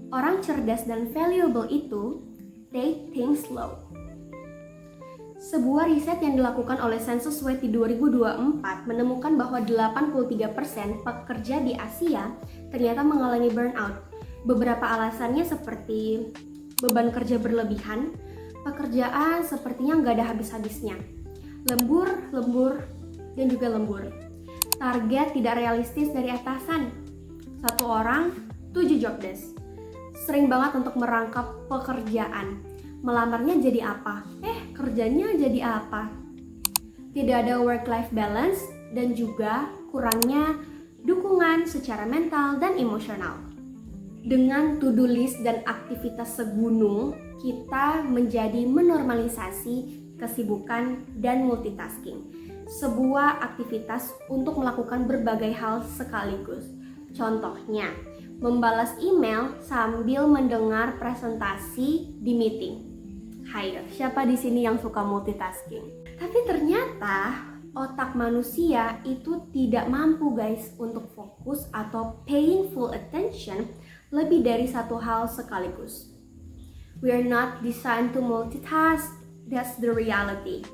Orang cerdas dan valuable itu take things slow. Sebuah riset yang dilakukan oleh Census Society 2024 menemukan bahwa 83% pekerja di Asia ternyata mengalami burnout. Beberapa alasannya seperti beban kerja berlebihan, pekerjaan sepertinya nggak ada habis-habisnya, lembur, dan juga lembur. Target tidak realistis dari atasan, 1 orang, 7 job desk. Sering banget untuk merangkap pekerjaan. Melamarnya jadi apa? Kerjanya jadi apa? Tidak ada work-life balance dan juga kurangnya dukungan secara mental dan emosional. Dengan to-do list dan aktivitas segunung, kita menjadi menormalisasi kesibukan dan multitasking. Sebuah aktivitas untuk melakukan berbagai hal sekaligus. Contohnya, membalas email sambil mendengar presentasi di meeting. Hayo, siapa di sini yang suka multitasking? Tapi ternyata otak manusia itu tidak mampu guys untuk fokus atau paying full attention lebih dari satu hal sekaligus. We are not designed to multitask, that's the reality.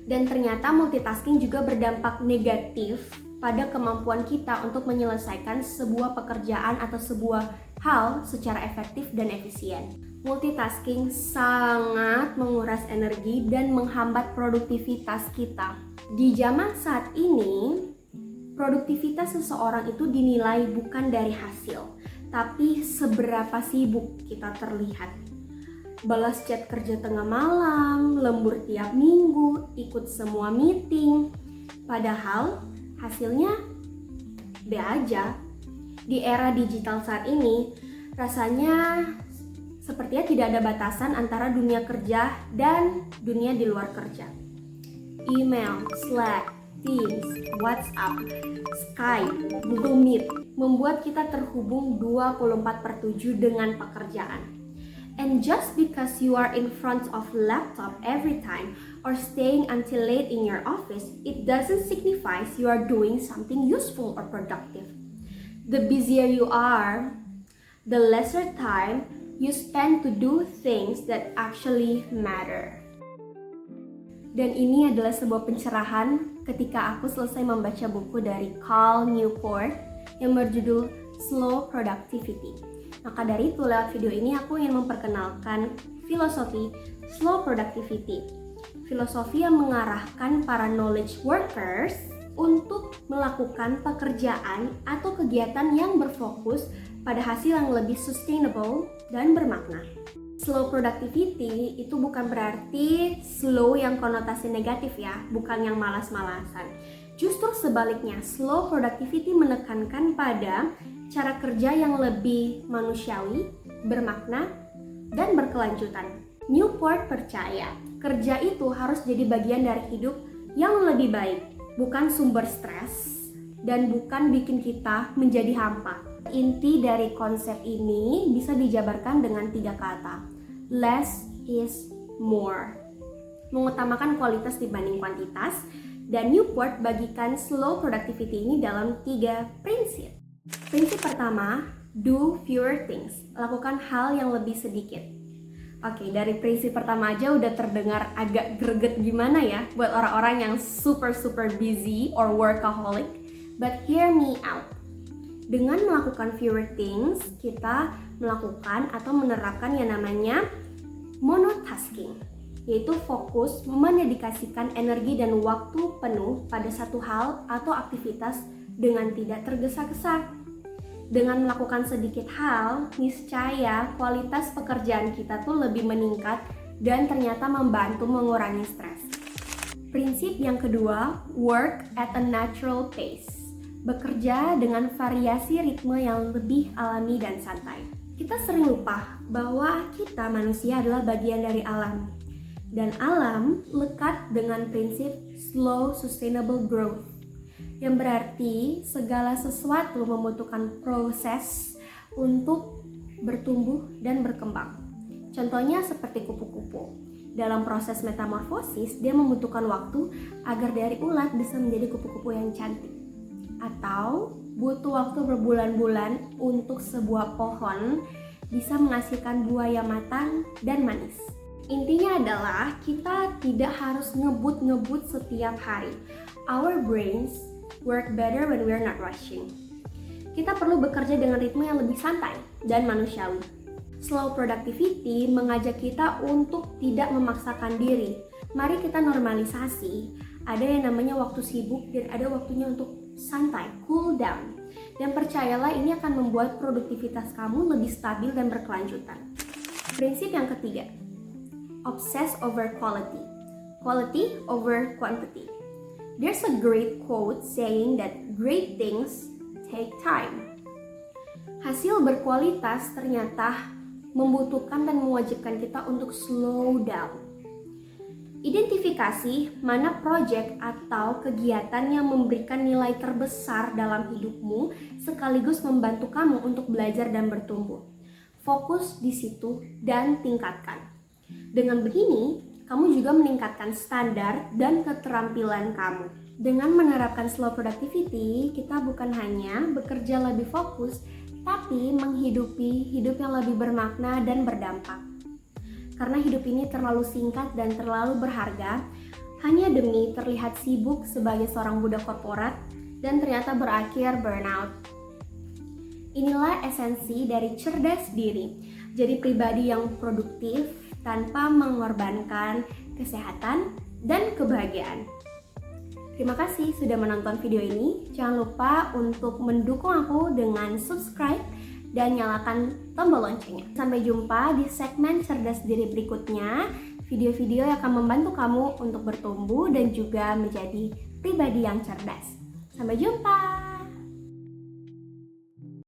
Dan ternyata multitasking juga berdampak negatif pada kemampuan kita untuk menyelesaikan sebuah pekerjaan atau sebuah hal secara efektif dan efisien. Multitasking sangat menguras energi dan menghambat produktivitas kita. Di zaman saat ini, produktivitas seseorang itu dinilai bukan dari hasil, tapi seberapa sibuk kita terlihat. Balas chat kerja tengah malam, lembur tiap minggu, ikut semua meeting. Padahal hasilnya B aja. Di era digital saat ini, rasanya sepertinya tidak ada batasan antara dunia kerja dan dunia di luar kerja. Email, Slack, Teams, WhatsApp, Skype, Google Meet membuat kita terhubung 24/7 dengan pekerjaan. And just because you are in front of laptop every time or staying until late in your office, it doesn't signify you are doing something useful or productive. The busier you are, the lesser time you spend to do things that actually matter. Dan ini adalah sebuah pencerahan ketika aku selesai membaca buku dari Cal Newport yang berjudul Slow Productivity. Maka dari itu lewat video ini aku ingin memperkenalkan filosofi Slow Productivity. Filosofi yang mengarahkan para knowledge workers untuk melakukan pekerjaan atau kegiatan yang berfokus pada hasil yang lebih sustainable dan bermakna. Slow productivity itu bukan berarti slow yang konotasi negatif ya, bukan yang malas-malasan. Justru sebaliknya, slow productivity menekankan pada cara kerja yang lebih manusiawi, bermakna, dan berkelanjutan. Newport percaya, kerja itu harus jadi bagian dari hidup yang lebih baik, bukan sumber stres, dan bukan bikin kita menjadi hampa. Inti dari konsep ini bisa dijabarkan dengan 3 kata. Less is more. Mengutamakan kualitas dibanding kuantitas, dan Newport bagikan slow productivity ini dalam 3 prinsip. Prinsip pertama, do fewer things. Lakukan hal yang lebih sedikit. Oke, dari prinsip pertama aja udah terdengar agak greget gimana ya buat orang-orang yang super busy or workaholic. But hear me out. Dengan melakukan fewer things, kita melakukan atau menerapkan yang namanya monotasking, yaitu fokus mendedikasikan energi dan waktu penuh pada satu hal atau aktivitas dengan tidak tergesa-gesa. Dengan melakukan sedikit hal, niscaya kualitas pekerjaan kita tuh lebih meningkat dan ternyata membantu mengurangi stres. Prinsip yang kedua, work at a natural pace. Bekerja dengan variasi ritme yang lebih alami dan santai. Kita sering lupa bahwa kita manusia adalah bagian dari alam. Dan alam lekat dengan prinsip slow sustainable growth. Yang berarti segala sesuatu membutuhkan proses untuk bertumbuh dan berkembang. Contohnya seperti kupu-kupu. Dalam proses metamorfosis, dia membutuhkan waktu agar dari ulat bisa menjadi kupu-kupu yang cantik. Atau butuh waktu berbulan-bulan untuk sebuah pohon bisa menghasilkan buah yang matang dan manis. Intinya adalah kita tidak harus ngebut-ngebut setiap hari. Our brains work better when we're not rushing. Kita perlu bekerja dengan ritme yang lebih santai dan manusiawi. Slow productivity mengajak kita untuk tidak memaksakan diri. Mari kita normalisasi, ada yang namanya waktu sibuk dan ada waktunya untuk santai, cool down. Dan percayalah ini akan membuat produktivitas kamu lebih stabil dan berkelanjutan. Prinsip yang ketiga, obsess over quality, quality over quantity. There's a great quote saying that great things take time. Hasil berkualitas ternyata membutuhkan dan mewajibkan kita untuk slow down. Identifikasi mana proyek atau kegiatan yang memberikan nilai terbesar dalam hidupmu sekaligus membantu kamu untuk belajar dan bertumbuh. Fokus di situ dan tingkatkan. Dengan begini, kamu juga meningkatkan standar dan keterampilan kamu. Dengan menerapkan slow productivity, kita bukan hanya bekerja lebih fokus, tapi menghidupi hidup yang lebih bermakna dan berdampak. Karena hidup ini terlalu singkat dan terlalu berharga, hanya demi terlihat sibuk sebagai seorang budak korporat dan ternyata berakhir burnout. Inilah esensi dari cerdas diri, jadi pribadi yang produktif tanpa mengorbankan kesehatan dan kebahagiaan. Terima kasih sudah menonton video ini. Jangan lupa untuk mendukung aku dengan subscribe dan nyalakan tombol loncengnya. Sampai jumpa di segmen cerdas diri berikutnya. Video-video yang akan membantu kamu untuk bertumbuh dan juga menjadi pribadi yang cerdas. Sampai jumpa!